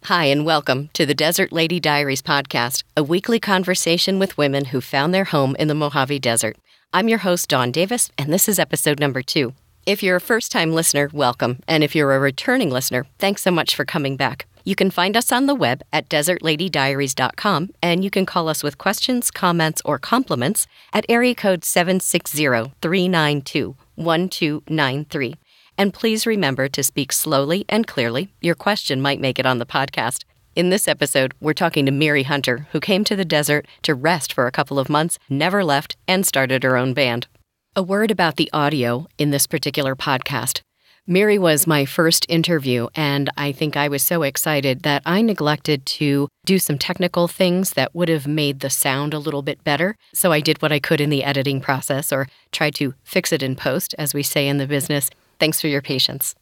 Hi, and welcome to the Desert Lady Diaries podcast, a weekly conversation with women who found their home in the Mojave Desert. I'm your host, Dawn Davis, and this is episode number 2. If you're a first-time listener, welcome. And if you're a returning listener, thanks so much for coming back. You can find us on the web at desertladydiaries.com, and you can call us with questions, comments, or compliments at area code 760-392-1293. And please remember to speak slowly and clearly. Your question might make it on the podcast. In this episode, we're talking to Miri Hunter, who came to the desert to rest for a couple of months, never left, and started her own band. A word about the audio in this particular podcast. Miri was my first interview, and I think I was so excited that I neglected to do some technical things that would have made the sound a little bit better. So I did what I could in the editing process, or tried to fix it in post, as we say in the business. Thanks for your patience.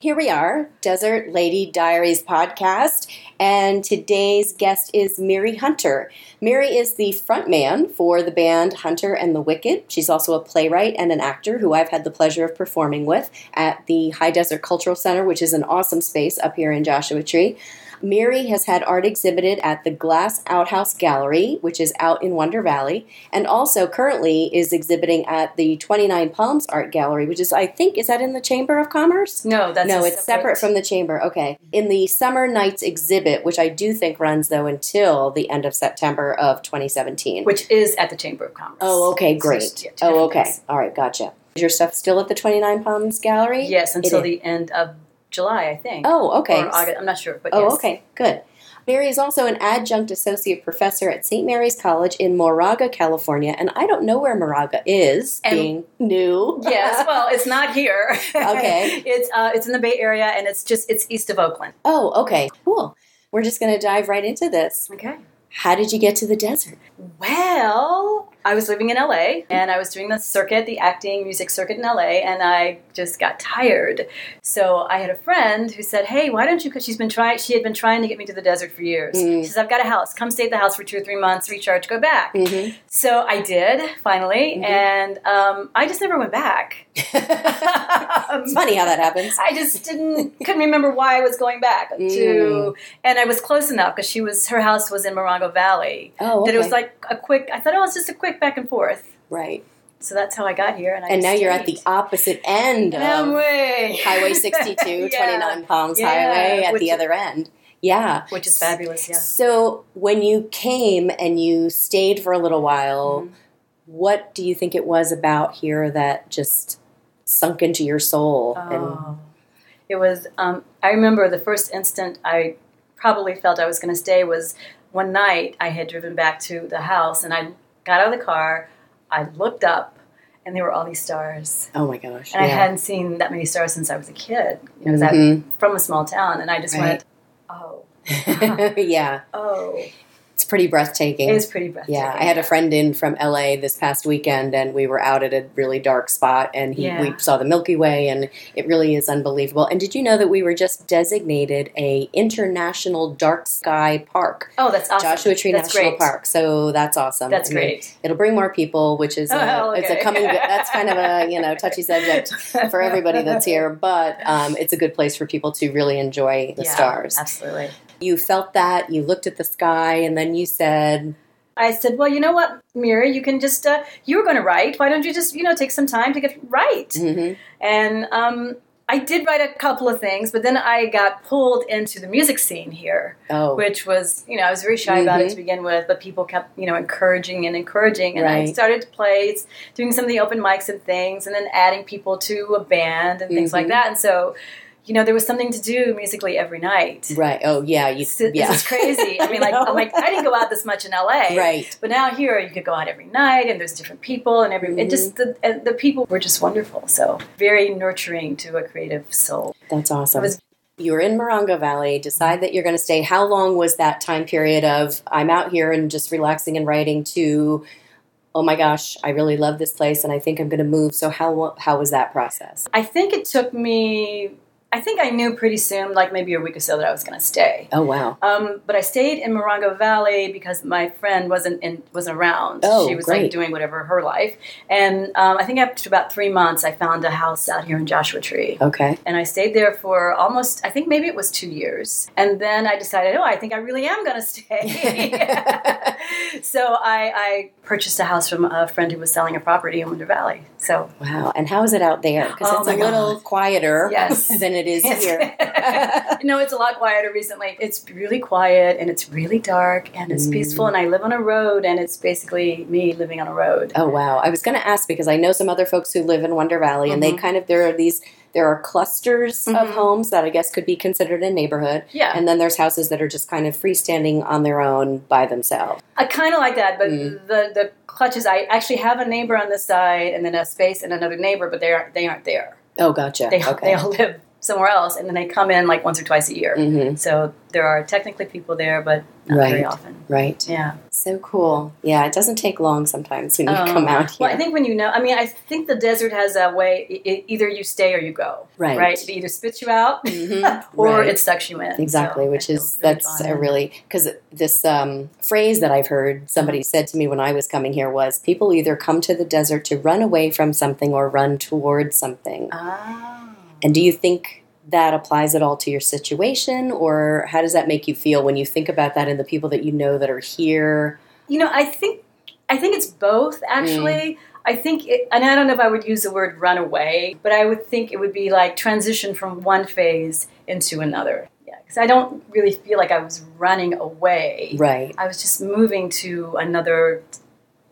Here we are, Desert Lady Diaries podcast, and today's guest is Miri Hunter. Miri is the frontman for the band Hunter and the Wick'd. She's also a playwright and an actor who I've had the pleasure of performing with at the High Desert Cultural Center, which is an awesome space up here in Joshua Tree. Miri has had art exhibited at the Glass Outhouse Gallery, which is out in Wonder Valley, and also currently is exhibiting at the 29 Palms Art Gallery, which is, I think, is that in the Chamber of Commerce? No, it's separate from the Chamber. Okay. In the Summer Nights exhibit, which I do think runs, though, until the end of September of 2017. Which is at the Chamber of Commerce. Oh, okay, great. So okay. All right, gotcha. Is your stuff still at the 29 Palms Gallery? Yes, until the end of July, I think. Oh, okay. Or August, I'm not sure, but yes. yes. Oh, okay, good. Miri is also an adjunct associate professor at St. Mary's College in Moraga, California, and I don't know where Moraga is, being new. Yes, well, it's not here. Okay. It's in the Bay Area, and it's east of Oakland. Oh, okay, cool. We're just going to dive right into this. Okay. How did you get to the desert? Well, I was living in LA, and I was doing the acting, music circuit in LA, and I just got tired. So I had a friend who said, hey, why don't you, because she had been trying to get me to the desert for years. She says, I've got a house. Come stay at the house for 2 or 3 months, recharge, go back. Mm-hmm. So I did, finally, and I just never went back. It's funny how that happens. I just couldn't remember why I was going back and I was close enough because her house was in Moraga Valley. Oh, okay. That it was like I thought it was just a quick back and forth. Right. So that's how I got here. And now you're at the opposite end of Highway 62, 29 Palms Highway at the other end. Yeah. Which is fabulous, yeah. So when you came and you stayed for a little while, what do you think it was about here that just sunk into your soul? It was, I remember the first instant I probably felt I was going to stay was one night I had driven back to the house and I got out of the car, I looked up, and there were all these stars. Oh my gosh. And I hadn't seen that many stars since I was a kid. Because I'm from a small town, and I just went, oh. Yeah. Oh. It's pretty breathtaking. It is pretty breathtaking. Yeah, I had a friend in from LA this past weekend, and we were out at a really dark spot, and we saw the Milky Way, and it really is unbelievable. And did you know that we were just designated a international dark sky park? Oh, that's awesome. Joshua Tree National Park. So that's awesome. That's great. It'll bring more people, which is it's a coming. That's kind of a touchy subject for everybody that's here, but it's a good place for people to really enjoy the stars. Absolutely. You felt that, you looked at the sky, and then you said... I said, well, you know what, Miri, you can just, you were going to write. Why don't you just, take some time to write? Mm-hmm. And I did write a couple of things, but then I got pulled into the music scene here, which was, I was very shy about it to begin with, but people kept, encouraging, and I started to play, doing some of the open mics and things, and then adding people to a band and things like that. And so... there was something to do musically every night. Right. Oh, yeah. This is crazy. I mean, I didn't go out this much in LA. Right. But now here, you could go out every night, and there's different people, and and just the people were just wonderful. So very nurturing to a creative soul. That's awesome. You were in Moraga Valley, decide that you're going to stay. How long was that time period of, I'm out here and just relaxing and writing, to, oh my gosh, I really love this place, and I think I'm going to move. So how was that process? I think it took me... I think I knew pretty soon, like maybe a week or so, that I was going to stay. Oh, wow. But I stayed in Moraga Valley because my friend wasn't around. Oh, she was great. like doing whatever her life. And I think after about 3 months, I found a house out here in Joshua Tree. Okay. And I stayed there for almost, I think maybe it was 2 years. And then I decided, I think I really am going to stay. So I purchased a house from a friend who was selling a property in Winter Valley. So wow. And how is it out there? Because it's a little quieter than it is here. No, it's a lot quieter recently. It's really quiet and it's really dark and it's peaceful. And I live on a road and it's basically me living on a road. Oh, wow. I was going to ask because I know some other folks who live in Wonder Valley and they kind of, there are clusters of homes that I guess could be considered a neighborhood. Yeah. And then there's houses that are just kind of freestanding on their own by themselves. I kind of like that, but the clutches, I actually have a neighbor on this side and then a space and another neighbor, but they aren't there. Oh, gotcha. They all live somewhere else, and then they come in like once or twice a year. Mm-hmm. So there are technically people there, but not very often. Right. Yeah. So cool. Yeah, it doesn't take long sometimes when you come out here. Well, I think when I think the desert has a way, either you stay or you go. Right. Right? It either spits you out or it sucks you in. Exactly, so which is, that's a really, because this phrase that I've heard somebody said to me when I was coming here was, people either come to the desert to run away from something or run towards something. Oh. And do you think that applies at all to your situation, or how does that make you feel when you think about that and the people that you know that are here? I think it's both, actually. I think, and I don't know if I would use the word run away, but I would think it would be like transition from one phase into another. Yeah, because I don't really feel like I was running away. Right. I was just moving to another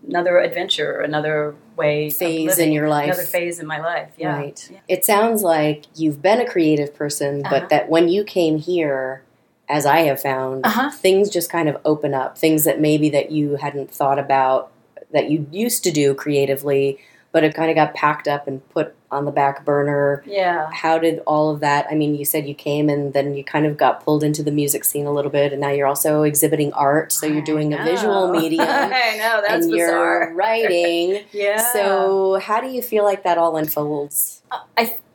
adventure, another phase in your life. Another phase in my life, yeah. Right. Yeah. It sounds like you've been a creative person, but that when you came here, as I have found, things just kind of open up. Things that maybe that you hadn't thought about, that you used to do creatively, but it kind of got packed up and put on the back burner. Yeah. How did all of that, I mean, you said you came and then you kind of got pulled into the music scene a little bit, and now you're also exhibiting art, so you're doing a visual medium. I know, that's and bizarre. You're writing. Yeah. So how do you feel like that all unfolds?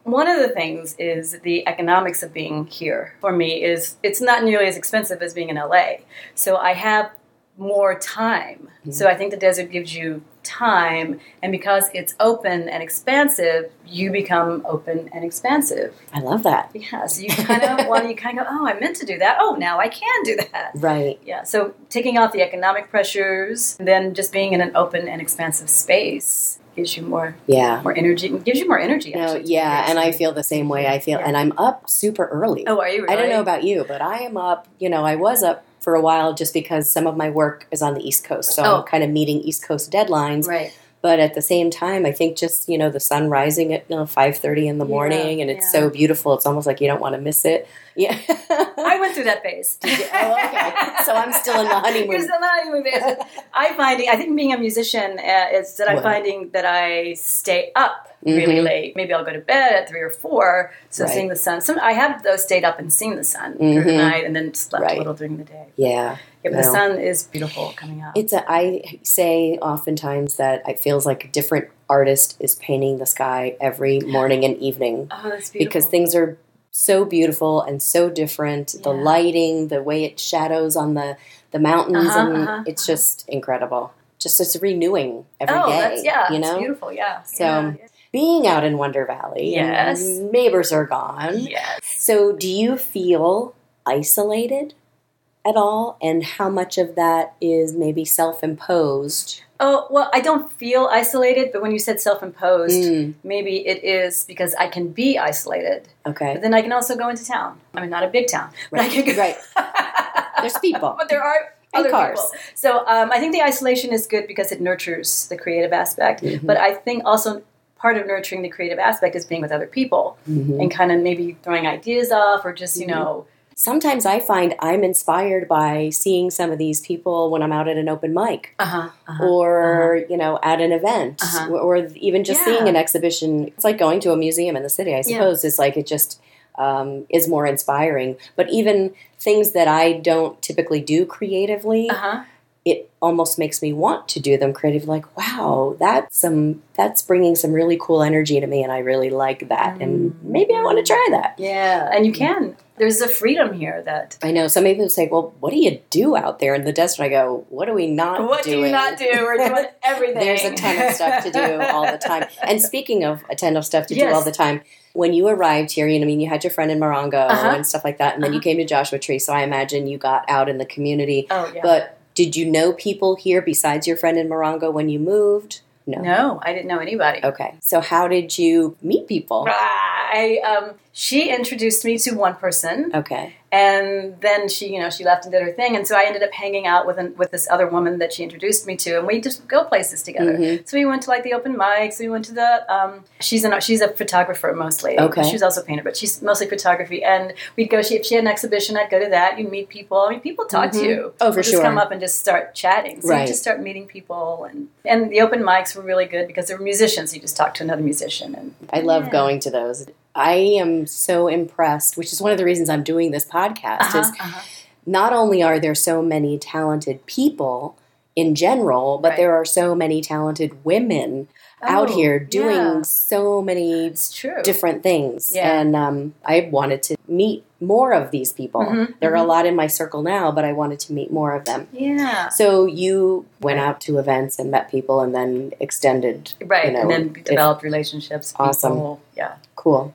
One of the things is the economics of being here for me is it's not nearly as expensive as being in LA. So I have more time. So I think the desert gives you time, and because it's open and expansive, you become open and expansive. I love that. Yeah, so you kind of go, oh, I meant to do that. Oh, now I can do that. Right. Yeah, so taking off the economic pressures, and then just being in an open and expansive space gives you more energy. Gives you more energy, actually. And I feel the same way. And I'm up super early. Oh, are you really? I don't know about you, but I am up, I was up for a while just because some of my work is on the East Coast. So I'm kind of meeting East Coast deadlines. Right. But at the same time, I think just, the sun rising at 5:30 in the morning, and it's so beautiful. It's almost like you don't want to miss it. Yeah. I went through that phase. Did you? Oh, okay. So I'm still in the honeymoon. You're still in the honeymoon phase. I think being a musician is that I'm finding that I stay up really late. Maybe I'll go to bed at 3 or 4, seeing the sun. I have those stayed up and seen the sun through the night, and then slept a little during the day. Yeah. Yeah, but the sun is beautiful coming up. I say oftentimes that it feels like a different artist is painting the sky every morning and evening. Oh, that's beautiful. Because things are so beautiful and so different. The lighting, the way it shadows on the mountains, it's just incredible. Just it's renewing every day. It's beautiful, yeah. So being out in Wonder Valley, and neighbors are gone. Yes. So do you feel isolated at all? And how much of that is maybe self-imposed? Oh, well, I don't feel isolated, but when you said self-imposed, maybe it is because I can be isolated. Okay. But then I can also go into town. I mean, not a big town, but I can go. Right. There's people. But there are other people. So I think the isolation is good because it nurtures the creative aspect. But I think also part of nurturing the creative aspect is being with other people and kind of maybe throwing ideas off or just, Sometimes I find I'm inspired by seeing some of these people when I'm out at an open mic or, at an event or even just seeing an exhibition. It's like going to a museum in the city, I suppose. It's like it just is more inspiring. But even things that I don't typically do creatively, it almost makes me want to do them creative. Like, wow, that's bringing some really cool energy to me, and I really like that. And maybe I want to try that. Yeah, and you can. There's a freedom here that... I know. Some people say, well, what do you do out there in the desert? I go, what do we not do? What do you not do? We're doing everything. There's a ton of stuff to do all the time. And speaking of a ton of stuff to do all the time, when you arrived here, you had your friend in Moraga and stuff like that, and then you came to Joshua Tree, so I imagine you got out in the community. Oh, yeah. But did you know people here besides your friend in Moraga when you moved? No, I didn't know anybody. Okay. So how did you meet people? She introduced me to one person. Okay. And then she left and did her thing. And so I ended up hanging out with this other woman that she introduced me to. And we just go places together. Mm-hmm. So we went to the open mics. We went to the, she's a photographer mostly. Okay. She was also a painter, but she's mostly photography. And we'd go, if she had an exhibition, I'd go to that. You'd meet people. People talk to you. Oh, for sure. Just come up and just start chatting. So you just start meeting people. And the open mics were really good because there were musicians. So you just talk to another musician. I love going to those. I am so impressed, which is one of the reasons I'm doing this podcast, is not only are there so many talented people in general, but there are so many talented women out here doing so many different things. Yeah. And I wanted to meet more of these people. There are a lot in my circle now, but I wanted to meet more of them. Yeah. So you went out to events and met people and then extended. Right. And then developed relationships. Awesome. People. Yeah. Cool.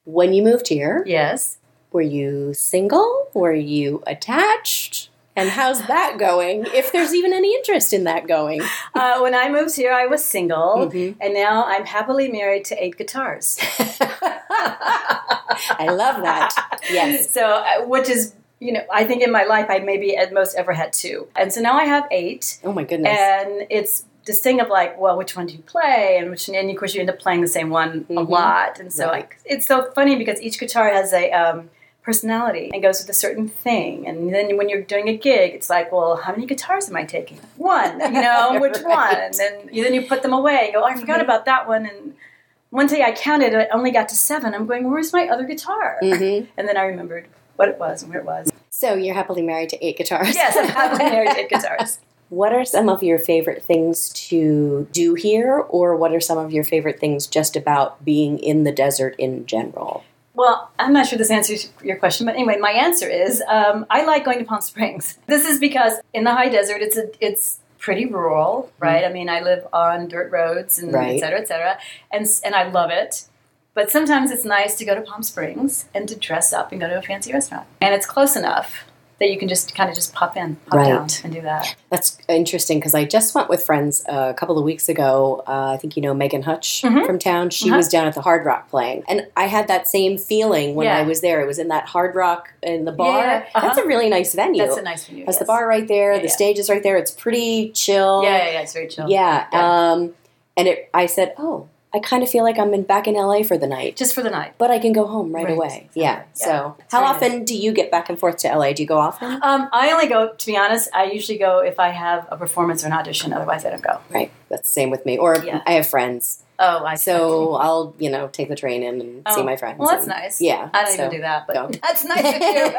When you moved here, yes, were you single? Were you attached? And how's that going? If there's even any interest in that going. When I moved here, I was single, and now I'm happily married to 8 guitars. I love that. Yes. So, which is, I think in my life I maybe at most ever had 2, and so now I have 8. Oh my goodness! And it's this thing of which one do you play, and of course you end up playing the same one a lot, and so it's so funny because each guitar has a personality and goes with a certain thing, and then when you're doing a gig, it's like, well, how many guitars am I taking? One, which one? And then you put them away. You go, oh, I forgot about that one, and one day I counted, I only got to 7. I'm going, where's my other guitar? And then I remembered what it was and where it was. So you're happily married to 8 guitars. Yes, I'm happily married to 8 guitars. What are some of your favorite things to do here, or what are some of your favorite things just about being in the desert in general? Well, I'm not sure this answers your question, but anyway, my answer is I like going to Palm Springs. This is because in the high desert, it's pretty rural, right? I mean, I live on dirt roads and et cetera, and I love it. But sometimes it's nice to go to Palm Springs and to dress up and go to a fancy restaurant. And it's close enough that you can just kind of just pop down and do that. That's interesting because I just went with friends a couple of weeks ago. I think you know Megan Hutch from town. She was down at the Hard Rock playing. And I had that same feeling when I was there. It was in that Hard Rock in the bar. Yeah. That's a really nice venue. That's a nice venue, Has the bar right there. The stage is right there. It's pretty chill. Yeah, it's very chill. Yeah. And I said, oh, I kind of feel like I'm back in LA for the night. Just for the night. But I can go home right away. Exactly. Yeah. So how often do you get back and forth to LA? Do you go often? I only go, to be honest, I usually go if I have a performance or an audition. Otherwise, I don't go. Right. That's the same with me. Or I have friends. Oh, I see. So I'll, take the train in and see my friends. Well, that's nice. Yeah. I don't even do that, but that's nice of you.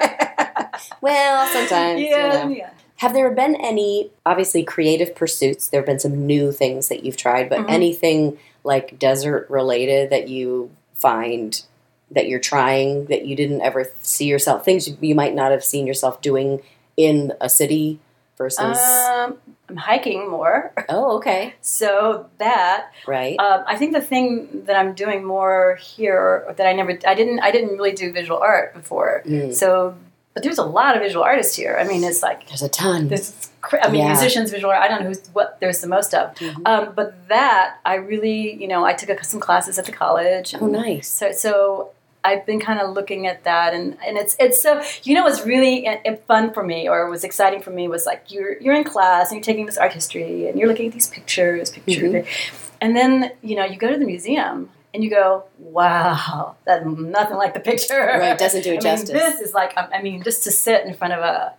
Well, sometimes, Yeah. Have there been any, obviously, creative pursuits? There have been some new things that you've tried, but anything like desert-related that you find that you're trying that you didn't ever see yourself, things you might not have seen yourself doing in a city versus... I'm hiking more. Oh, okay. So that... Right. I think the thing that I'm doing more here that I didn't really do visual art before. So... But there's a lot of visual artists here. I mean, it's like... There's a ton. Musicians, visual art, I don't know what there's the most of. But that, I really, I took some classes at the college. Oh, nice. So I've been kind of looking at that. And it's so... what's really fun for me, or was exciting for me, was like, you're in class, and you're taking this art history, and you're looking at these pictures. And then, you go to the museum... And you go, wow, that's nothing like the picture. Right, doesn't do it justice. This is like, just to sit in front of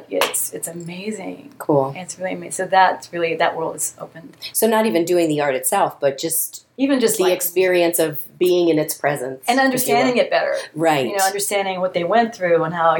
it's amazing. Cool. It's really amazing. So that's really, that world is opened. So not even doing the art itself, but even just the experience of being in its presence and understanding it better. Right. Understanding what they went through and how,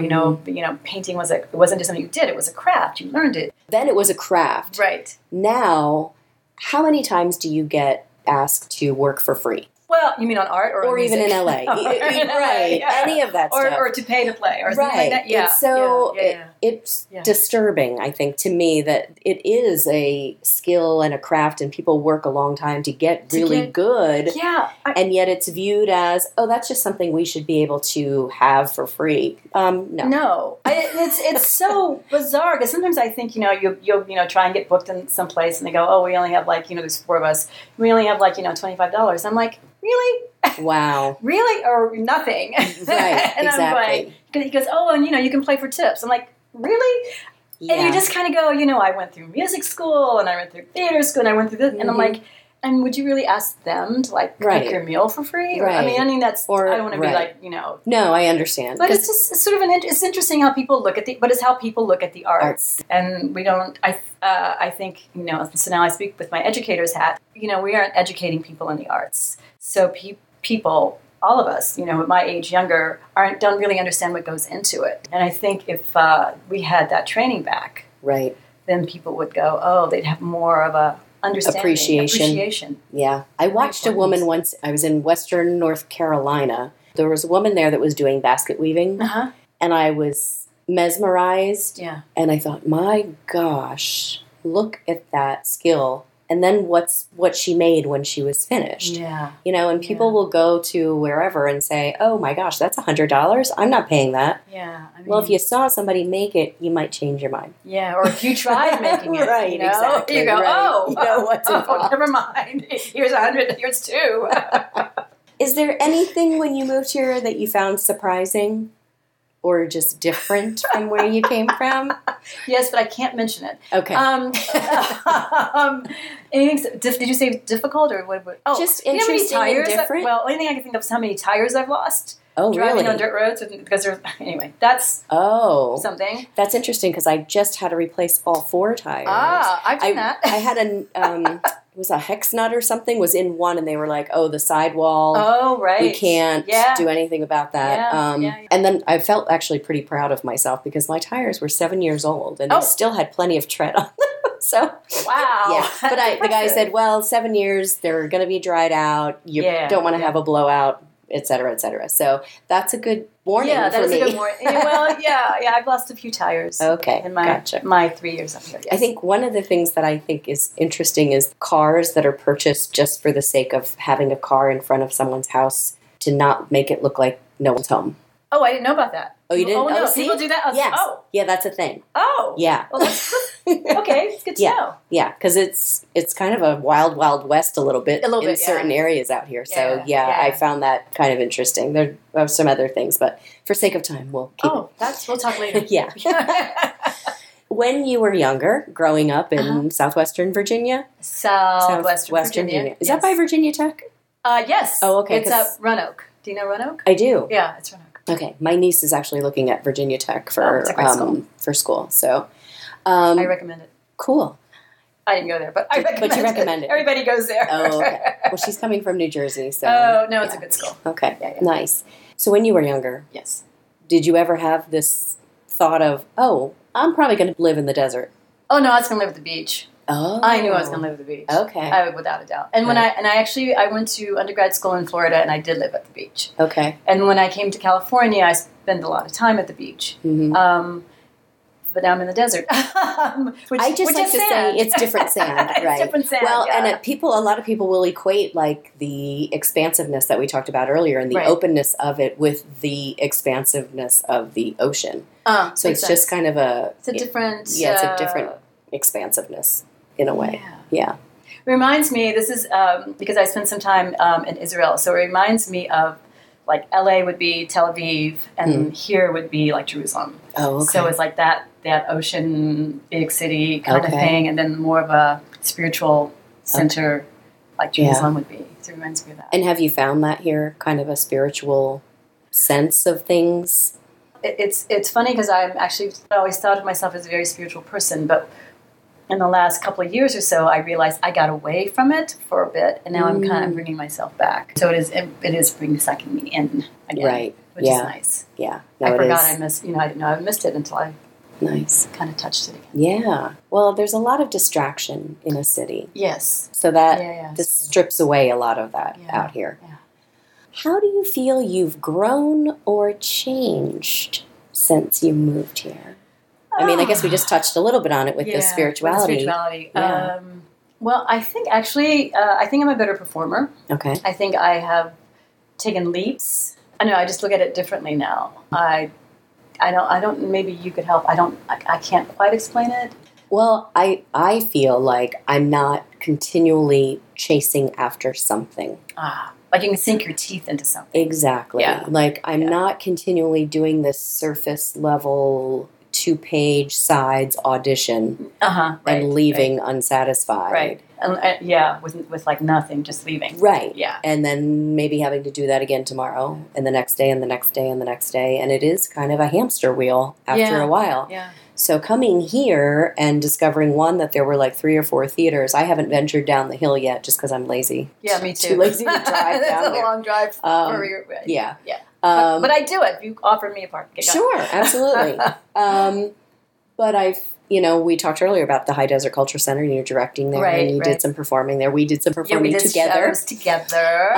painting it wasn't just something you did, it was a craft. You learned it. Then it was a craft. Right. Now, how many times do you get asked to work for free? Well, you mean on art or even in LA? Right. Yeah. Any of that stuff. Or to pay to play or something like that. Yeah. It's disturbing, I think, to me that it is a skill and a craft and people work a long time to get really good. Yeah. And yet it's viewed as, that's just something we should be able to have for free. No. No. It's so bizarre because sometimes I think, you'll try and get booked in some place and they go, we only have there's 4 of us. We only have $25. I'm like, really? Wow. Really? Or nothing. Right, and exactly. He goes, and you can play for tips. I'm like, really? Yeah. And you just kind of go, I went through music school and I went through theater school and I went through this. Mm-hmm. And I'm like, and would you really ask them to cook your meal for free? Or, right. I mean, that's, I don't want to be No, I understand. But it's just sort of it's interesting how people look at but it's how people look at the arts. And we don't, I think, so now I speak with my educator's hat, we aren't educating people in the arts. So people, all of us, at my age, younger, don't really understand what goes into it. And I think if we had that training back, right, then people would go, they'd have more of a understanding, appreciation. Yeah. I watched a woman once, I was in Western North Carolina. There was a woman there that was doing basket weaving, and I was mesmerized. Yeah. And I thought, my gosh, look at that skill. And then what she made when she was finished. Yeah. And people will go to wherever and say, oh my gosh, that's $100. I'm not paying that. Yeah. Well, if you saw somebody make it, you might change your mind. Yeah. Or if you tried making it. Right, exactly. You go, right. You know what's involved. Never mind. Here's 100, here's 2. Is there anything when you moved here that you found surprising? Or just different from where you came from? Yes, but I can't mention it. Okay. Anything? Did you say difficult or what? Just interesting and different. Only thing I can think of is how many tires I've lost. Oh, driving really? on dirt roads because there's that's something. That's interesting because I just had to replace all 4 tires. I've done that. I had it was a hex nut or something was in one, and they were like, "Oh, the sidewall. Oh, right. We can't do anything about that." And then I felt actually pretty proud of myself because my tires were 7 years old, and they still had plenty of tread on them. So wow. Yeah, but the guy said, "Well, 7 years, they're going to be dried out. You don't want to have a blowout." Et cetera, et cetera. So that's a good warning for me. Yeah, that is a good warning. Well, I've lost a few tires. Okay, in my 3 years up here. Yes. I think one of the things that I think is interesting is cars that are purchased just for the sake of having a car in front of someone's house to not make it look like no one's home. Oh, I didn't know about that. Oh, you didn't? Oh, no. See? People do that? Yes. Oh. Yeah, that's a thing. Oh. Yeah. Well, that's okay. It's good to know. Yeah, because it's kind of a wild, wild west a little bit in certain areas out here. So, I found that kind of interesting. There are some other things, but for sake of time, we'll keep it. We'll talk later. Yeah. When you were younger, growing up in southwestern Virginia? Southwestern Virginia. Is that by Virginia Tech? Yes. Oh, okay. It's at Roanoke. Do you know Roanoke? I do. Yeah, it's Roanoke. Okay, my niece is actually looking at Virginia Tech for school. So, I recommend it. Cool. I didn't go there, but I recommend it. But you recommend it. Everybody goes there. Oh, okay. Well, she's coming from New Jersey, so. Oh, no, it's a good school. Okay, nice. So when you were younger, yes, did you ever have this thought of, I'm probably going to live in the desert? Oh no, I was going to live at the beach. Oh, I knew I was going to live at the beach. Okay, without a doubt. And when I went to undergrad school in Florida, and I did live at the beach. Okay. And when I came to California, I spent a lot of time at the beach. Mm-hmm. But now I'm in the desert. which I just like to say it's different sand, right? It's different sand. Well, and a lot of people will equate like the expansiveness that we talked about earlier and the openness of it with the expansiveness of the ocean. So it's just kind of it's a different. It's a different expansiveness in a way. Yeah. Reminds me. This is because I spent some time in Israel, so it reminds me of. Like LA would be Tel Aviv, and here would be like Jerusalem. Oh, okay. So it's like that ocean, big city kind of thing, and then more of a spiritual center, like Jerusalem would be. So it reminds me of that. And have you found that here, kind of a spiritual sense of things? it's funny because I always thought of myself as a very spiritual person, but in the last couple of years or so, I realized I got away from it for a bit, and now I'm kind of bringing myself back. So it is bringing sucking me in again, right? Which is nice. Yeah, no, I forgot I missed. I didn't know I missed it until I kind of touched it again. Yeah. Well, there's a lot of distraction in a city. Yes. So that this strips away a lot of that out here. Yeah. How do you feel you've grown or changed since you moved here? I mean, I guess we just touched a little bit on it with the spirituality. Yeah. Well, I think actually, I think I'm a better performer. Okay. I think I have taken leaps. I know. I just look at it differently now. I don't. Maybe you could help. I can't quite explain it. Well, I feel like I'm not continually chasing after something. Like you can sink your teeth into something. Exactly. Yeah. Like I'm not continually doing this surface level 2-page sides audition and leaving unsatisfied. Right. With like nothing, just leaving. Right. Yeah. And then maybe having to do that again tomorrow and the next day and the next day and the next day. And it is kind of a hamster wheel after a while. Yeah. So coming here and discovering, one, that there were like 3 or 4 theaters. I haven't ventured down the hill yet just because I'm lazy. Yeah, me too. Too lazy to drive down there. It's a long drive for your... Yeah. Yeah. But I do it. You offered me a part. Sure, absolutely. But we talked earlier about the High Desert Culture Center, and you're directing there, and you did some performing there. We did some performing together. Shows together.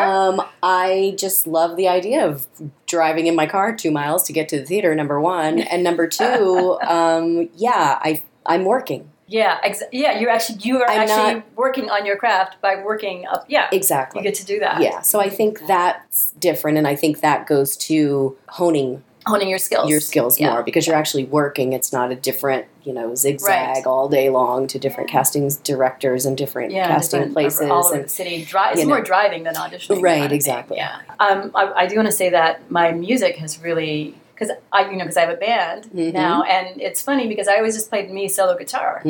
I just love the idea of driving in my car 2 miles to get to the theater, number one. And number two, I'm working. Yeah, you are actually working on your craft by working up. Yeah, exactly. You get to do that. Yeah, so I think that's different, and I think that goes to honing your skills. More, because you're actually working. It's not a different, zigzag all day long to different casting directors and different casting places all over the city. It's more driving than auditioning. Right, exactly. Yeah. I do want to say that my music has really. Because I have a band now, and it's funny because I always just played me solo guitar.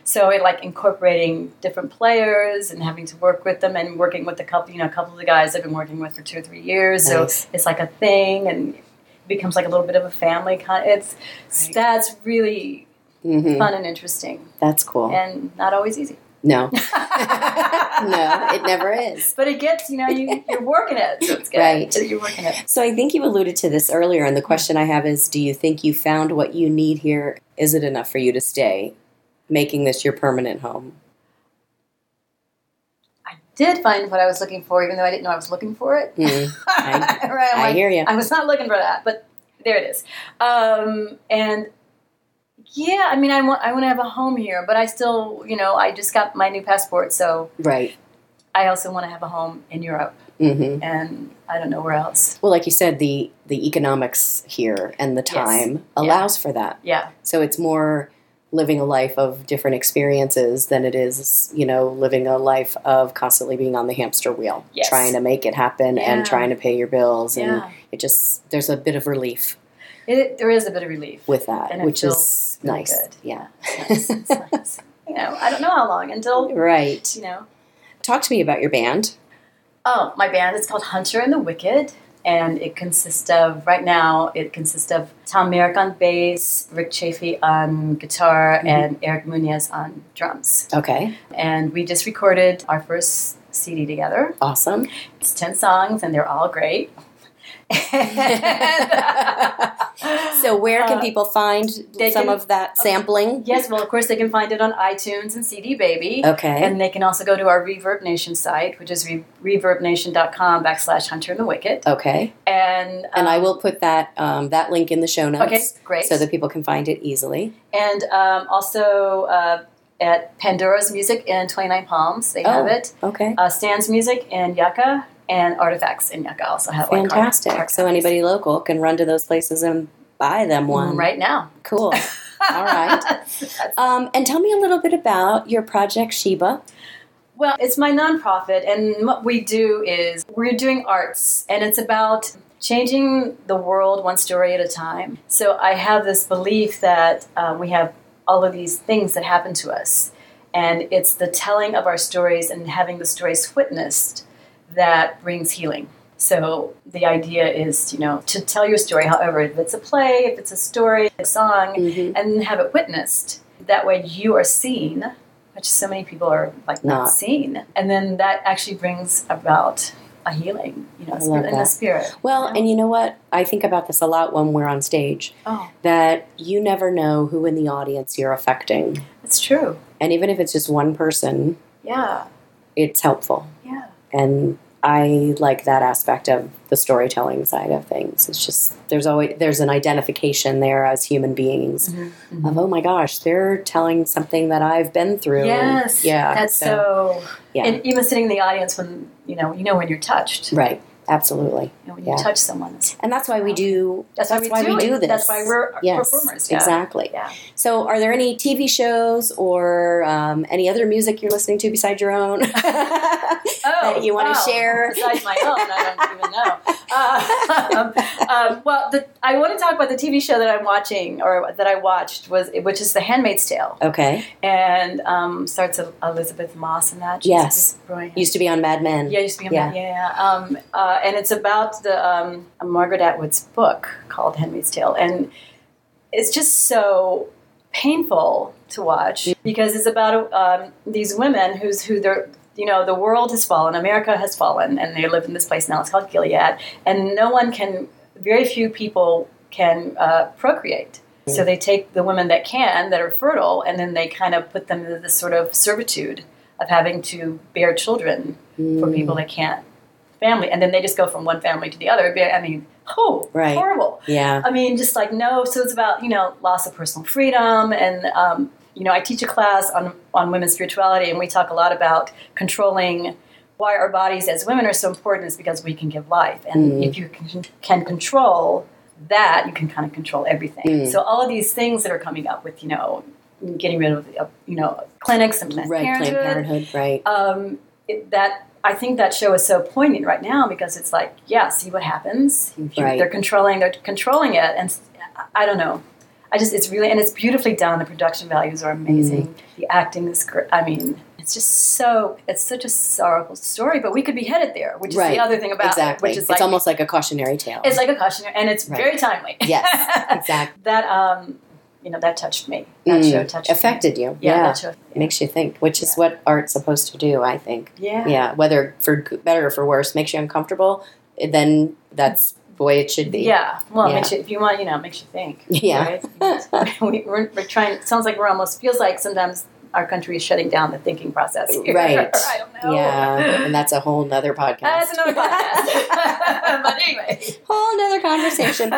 So it like incorporating different players and having to work with them and working with a couple of the guys I've been working with for 2 or 3 years. Nice. So it's like a thing, and it becomes like a little bit of a family That's really fun and interesting. That's cool, and not always easy. No. No, it never is. But it gets, you're working it, so it's good. Right. You're working it. So I think you alluded to this earlier, and the question I have is, do you think you found what you need here? Is it enough for you to stay, making this your permanent home? I did find what I was looking for, even though I didn't know I was looking for it. I hear you. I was not looking for that, but there it is. And... yeah, I mean, I want to have a home here, but I still, I just got my new passport, so right. I also want to have a home in Europe, and I don't know where else. Well, like you said, the economics here and the time allows for that. Yeah. So it's more living a life of different experiences than it is, living a life of constantly being on the hamster wheel, trying to make it happen and trying to pay your bills, and there's a bit of relief. There is a bit of relief with that, and which is really nice. Good. Yeah, it's nice. I don't know how long until right. Talk to me about your band. Oh, my band is called Hunter and the Wick'd, and it consists of Tom Merrick on bass, Rick Chafee on guitar, and Eric Munoz on drums. Okay, and we just recorded our first CD together. Awesome. It's 10 songs, and they're all great. So where can people find some of that sampling? Yes, well, of course, they can find it on iTunes and CD Baby. Okay. And they can also go to our Reverb Nation site, which is reverbnation.com/Hunter and the Wick'd. Okay. And I will put that link in the show notes. Okay, great. So that people can find it easily. And also at Pandora's Music in 29 Palms, they have it. Okay. Stan's Music in Yucca. And Artifacts in Yucca also have fantastic. So anybody local can run to those places and buy them one right now. Cool. All right. And tell me a little bit about your project, Sheba. Well, it's my nonprofit, and what we do is we're doing arts, and it's about changing the world one story at a time. So I have this belief that we have all of these things that happen to us, and it's the telling of our stories and having the stories witnessed that brings healing. So the idea is, to tell your story, however, if it's a play, if it's a story, a song, and have it witnessed. That way you are seen, which so many people are not seen. And then that actually brings about a healing, in the spirit. Well, and you know what? I think about this a lot when we're on stage. Oh. That you never know who in the audience you're affecting. It's true. And even if it's just one person, it's helpful. Yeah. And I like that aspect of the storytelling side of things. It's just there's an identification there as human beings of, oh my gosh, they're telling something that I've been through. Yes. Yeah. That's so yeah. And even sitting in the audience when when you're touched. Right. Absolutely. When you touch someone. And that's why we do that's why we do this. That's why we're performers. Yeah. Exactly. Yeah. So are there any TV shows or any other music you're listening to besides your own that you want to share? Besides my own, I don't even know. I want to talk about the TV show that I'm watching, or that I watched, which is The Handmaid's Tale. Okay. And starts Elizabeth Moss in that. She's brilliant. Used to be on Mad Men. Yeah, used to be on Mad Men. Yeah. And it's about the Margaret Atwood's book called Handmaid's Tale. And it's just so painful to watch because it's about these women who they're, the world has fallen, America has fallen, and they live in this place now. It's called Gilead. And very few people can procreate. So they take the women that are fertile, and then they kind of put them into this sort of servitude of having to bear children for people that can't. Family, and then they just go from one family to the other. I mean, horrible. Yeah. I mean, just no. So it's about loss of personal freedom, and I teach a class on women's spirituality, and we talk a lot about controlling why our bodies as women are so important is because we can give life, and if you can control that, you can kind of control everything. So all of these things that are coming up with getting rid of clinics and Planned Parenthood, right? I think that show is so poignant right now because it's see what happens. They're controlling it, and I don't know. It's really, and it's beautifully done. The production values are amazing. The acting is great. I mean, it's such a sorrowful story, but we could be headed there, which is the other thing about it. Which is it's almost like a cautionary tale. It's like a cautionary, and it's very timely. Yes, exactly. That touched me. That show touched affected me. you. Yeah. That show, makes you think, which is what art's supposed to do, I think. Yeah. Yeah. Whether for better or for worse, makes you uncomfortable, then that's the way it should be. Yeah. Well, makes you, if you want, makes you think. Yeah. Right? we're trying. It sounds like feels like sometimes our country is shutting down the thinking process here. Right. I don't know. Yeah. And that's a whole nother podcast. That's another podcast. But anyway. Whole nother conversation.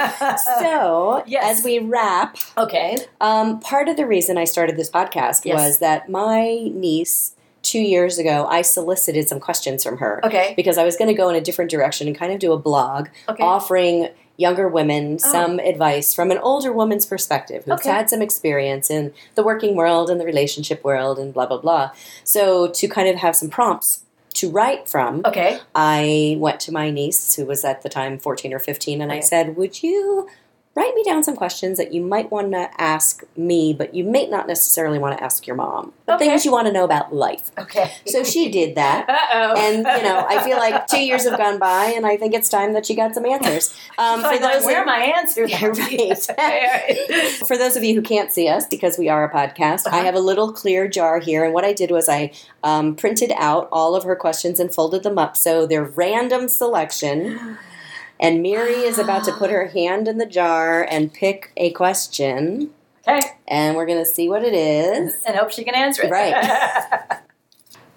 So, as we wrap. Okay. Part of the reason I started this podcast was that my niece, 2 years ago, I solicited some questions from her. Okay. Because I was going to go in a different direction and kind of do a blog offering younger women some advice from an older woman's perspective who's had some experience in the working world and the relationship world and blah, blah, blah. So to kind of have some prompts to write from, I went to my niece, who was at the time 14 or 15, and I said, would you write me down some questions that you might want to ask me, but you may not necessarily want to ask your mom. But things you want to know about life. Okay. So she did that. Uh-oh. And, I feel like 2 years have gone by, and I think it's time that she got some answers. Where are my answers? Right. For those of you who can't see us, because we are a podcast, I have a little clear jar here, and what I did was I printed out all of her questions and folded them up, so they're random selection. And Miri is about to put her hand in the jar and pick a question. Okay. And we're going to see what it is. And hope she can answer it. Right.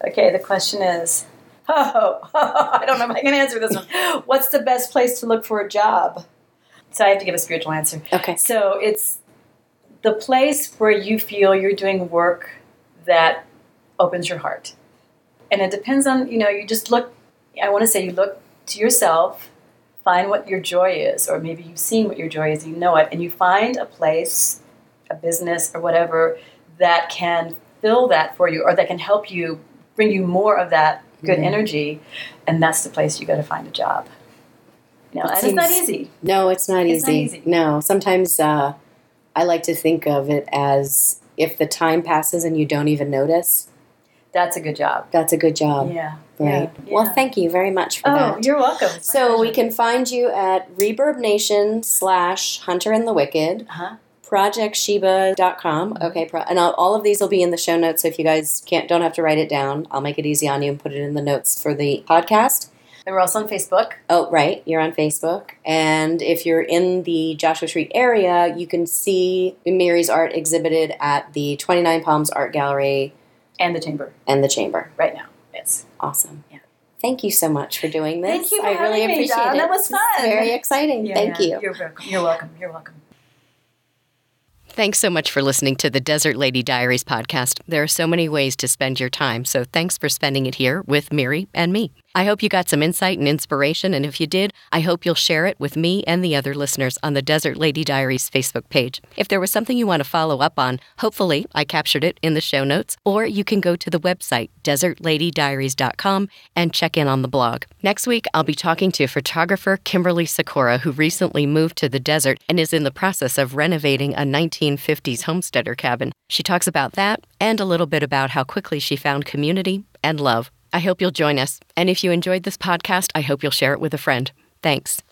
Okay, the question is, I don't know if I can answer this one. What's the best place to look for a job? So I have to give a spiritual answer. Okay. So it's the place where you feel you're doing work that opens your heart. And it depends on, you just look, I want to say you look to yourself, find what your joy is, or maybe you've seen what your joy is, you know it, and you find a place, a business, or whatever that can fill that for you, or that can help you, bring you more of that good energy, and that's the place you got to find a job. And it's not easy. No, it's not easy. No, sometimes I like to think of it as if the time passes and you don't even notice, That's a good job. That's a good job. Yeah. Right. Yeah. Well, thank you very much for that. Oh, you're welcome. So we can find you at ReverbNation/Hunter and the Wicked. Uh-huh. ProjectSheba.com. Okay, and all of these will be in the show notes, so if you guys don't have to write it down, I'll make it easy on you and put it in the notes for the podcast. And we're also on Facebook. Oh, right. You're on Facebook. And if you're in the Joshua Tree area, you can see Miri's art exhibited at the 29 Palms Art Gallery. And the Chamber. Right now. Yes. Awesome. Yeah. Thank you so much for doing this. Thank you for I really having me, appreciate Dawn. it. That was fun. It's very exciting. Thank you. You're welcome. You're welcome. You're welcome. Thanks so much for listening to the Desert Lady Diaries podcast. There are so many ways to spend your time, so thanks for spending it here with Miri and me. I hope you got some insight and inspiration, and if you did, I hope you'll share it with me and the other listeners on the Desert Lady Diaries Facebook page. If there was something you want to follow up on, hopefully I captured it in the show notes, or you can go to the website, desertladydiaries.com, and check in on the blog. Next week, I'll be talking to photographer Kimberly Sikora, who recently moved to the desert and is in the process of renovating a 1950s homesteader cabin. She talks about that and a little bit about how quickly she found community and love. I hope you'll join us. And if you enjoyed this podcast, I hope you'll share it with a friend. Thanks.